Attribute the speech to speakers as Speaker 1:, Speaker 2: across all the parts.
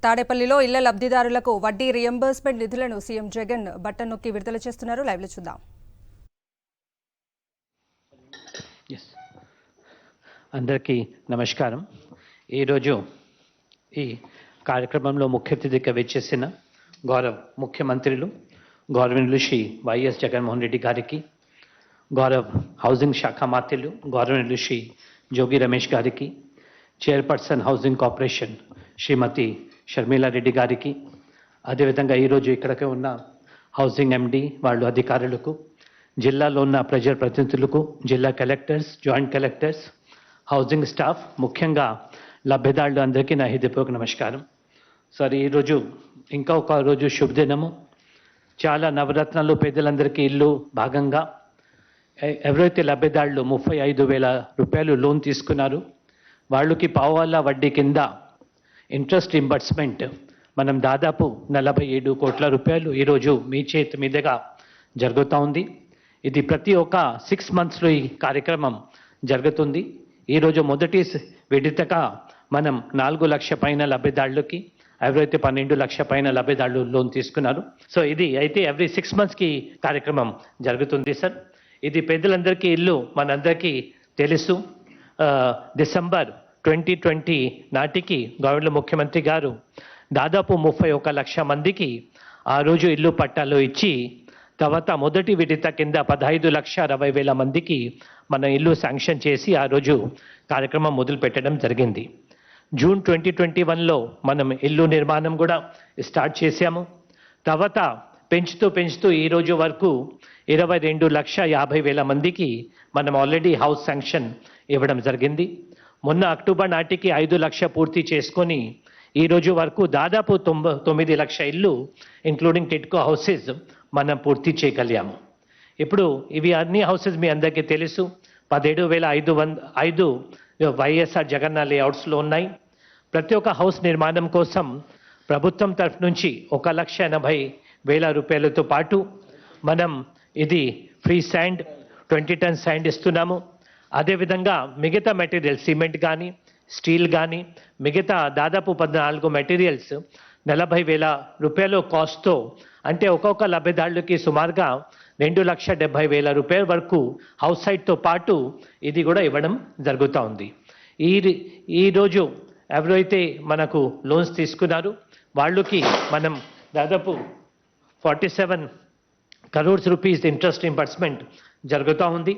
Speaker 1: తాడేపల్లిలో ఇళ్ల లబ్ధిదారులకు వడ్డీ రియంబర్స్మెంట్ నిధులను సీఎం జగన్ బటన్ నొక్కి విడుదల చేస్తున్నారు. లైవ్ లో చూద్దాం.
Speaker 2: అందరికీ నమస్కారం. ఈరోజు ఈ కార్యక్రమంలో ముఖ్య అతిథిగా వచ్చేసిన గౌరవ ముఖ్యమంత్రులు గౌరవనీయులు శ్రీ వైఎస్ జగన్మోహన్ రెడ్డి గారికి, గౌరవ హౌసింగ్ శాఖ మంత్రులు గౌరవనీయులు శ్రీ జోగి రమేష్ గారికి, చైర్పర్సన్ హౌసింగ్ కార్పొరేషన్ శ్రీమతి షర్మిలా రెడ్డి గారికి, అదేవిధంగా ఈరోజు ఇక్కడికి ఉన్న హౌసింగ్ ఎండి వాళ్ళు అధికారులకు, జిల్లాలో ఉన్న ప్రజాప్రతినిధులకు, జిల్లా collectors, joint collectors, housing staff, ముఖ్యంగా లబ్ధిదారులు అందరికీ నా హృదయపూర్వక నమస్కారం. సార్, ఈరోజు ఇంకా ఒక రోజు శుభదినము. చాలా నవరత్నాలు పేదలందరికీ ఇల్లు భాగంగా ఎవరైతే లబ్ధిదారులు 35,000 రూపాయలు లోన్ తీసుకున్నారు వాళ్ళకి పావుల వడ్డీ కింద ఇంట్రెస్ట్ రింబర్స్మెంట్ మనం దాదాపు 47 కోట్ల రూపాయలు ఈరోజు మీ చేతి మీదుగా జరుగుతూ ఉంది. ఇది ప్రతి ఒక్క 6 monthsలో ఈ కార్యక్రమం జరుగుతుంది. ఈరోజు మొదటి విడతగా మనం 4 లక్షల పైన లబ్ధిదారులకి, ఎవరైతే 12 లక్షల పైన లబ్ధిదారులు లోన్ తీసుకున్నారు. సో ఇది అయితే ఎవ్రీ 6 monthsకి కార్యక్రమం జరుగుతుంది సార్. ఇది పేదలందరికీ ఇల్లు మనందరికీ తెలుసు. డిసెంబర్ 2020 నాటికి గవర్నర్ ముఖ్యమంత్రి గారు దాదాపు 31 లక్ష మందికి ఆ రోజు ఇల్లు పట్టాలు ఇచ్చి, తర్వాత మొదటి విడత కింద 15,60,000 మందికి మన ఇల్లు శాంక్షన్ చేసి ఆ రోజు కార్యక్రమం మొదలు పెట్టడం జరిగింది. జూన్ 2021లో మనం ఇల్లు నిర్మాణం కూడా స్టార్ట్ చేశాము. తర్వాత పెంచుతూ ఈ రోజు వరకు 22,50,000 మందికి మనం ఆల్రెడీ హౌస్ శాంక్షన్ ఇవ్వడం జరిగింది. మొన్న అక్టోబర్ నాటికి 5 లక్షలు పూర్తి చేసుకొని ఈ రోజు వరకు దాదాపు 9 లక్షల ఇల్లు ఇంక్లూడింగ్ టిడ్కో హౌసెస్ మనం పూర్తి చేయగలిగాము. ఇప్పుడు ఇవి అన్ని హౌసెస్ మీ అందరికీ తెలుసు. 17,505 వైఎస్ఆర్ జగన్న లేఅవుట్స్లో ఉన్నాయి. ప్రతి ఒక్క హౌస్ నిర్మాణం కోసం ప్రభుత్వం తరఫు నుంచి 1,80,000 రూపాయలతో పాటు మనం ఇది ఫ్రీ శాండ్ 20 tons శాండ్ ఇస్తున్నాము. అదేవిధంగా మిగతా మెటీరియల్ సిమెంట్ కానీ, స్టీల్ కానీ, మిగతా దాదాపు 14 మెటీరియల్స్ 40,000 రూపాయల కాస్ట్తో, అంటే ఒక్కొక్క లబ్ధిదారులకి సుమారుగా 2,70,000 రూపాయల వరకు హౌస్ సైట్తో పాటు ఇది కూడా ఇవ్వడం జరుగుతూ ఉంది. ఈరోజు ఎవరైతే మనకు లోన్స్ తీసుకున్నారు వాళ్ళకి మనం దాదాపు 47 crores రూపీస్ ఇంట్రెస్ట్ రింబర్స్మెంట్ జరుగుతూ ఉంది.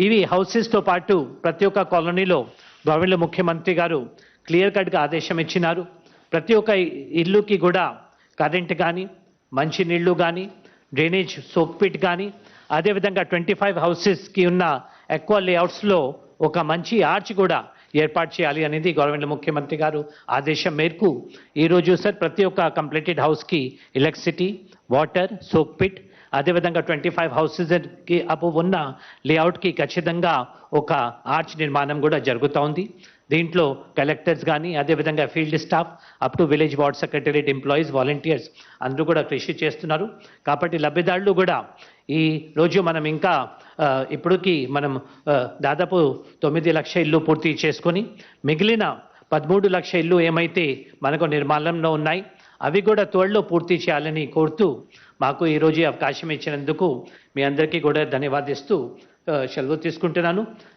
Speaker 2: ఇవి హౌసెస్తో పాటు ప్రతి ఒక్క కాలనీలో గవర్నర్ ముఖ్యమంత్రి గారు క్లియర్ కట్గా ఆదేశం ఇచ్చినారు. ప్రతి ఒక్క ఇల్లుకి కూడా కరెంట్ కానీ, మంచినీళ్ళు కానీ, డ్రైనేజ్ సోక్పిట్ కానీ, అదేవిధంగా 25 హౌసెస్కి ఉన్న ఎక్కువ లేఅవుట్స్లో ఒక మంచి ఆర్చ్ కూడా ఏర్పాటు చేయాలి అనేది గవర్నమెంట్ ముఖ్యమంత్రి గారు ఆదేశం మేరకు ఈరోజు సార్ ప్రతి ఒక్క కంప్లీటెడ్ హౌస్కి ఎలక్ట్రిసిటీ, వాటర్, సోక్పిట్, అదేవిధంగా 25 హౌసెస్కి అప్పు ఉన్న లేఅవుట్కి ఖచ్చితంగా ఒక ఆర్చ్ నిర్మాణం కూడా జరుగుతూ ఉంది. దీంట్లో కలెక్టర్స్ కానీ, అదేవిధంగా field staff up to village ward secretariat employees, volunteers అందరూ కూడా కృషి చేస్తున్నారు. కాబట్టి లబ్ధిదారులు కూడా ఈ రోజు మనం ఇంకా ఇప్పటికి మనం దాదాపు 9 లక్షల ఇల్లు పూర్తి చేసుకొని మిగిలిన 13 లక్షల ఇల్లు ఏమైతే మనకు నిర్మాణంలో ఉన్నాయి అవి కూడా త్వరలో పూర్తి చేయాలని కోరుతూ మాకు ఈరోజు అవకాశం ఇచ్చినందుకు మీ అందరికీ కూడా ధన్యవాదిస్తూ సెలవు తీసుకుంటున్నాను.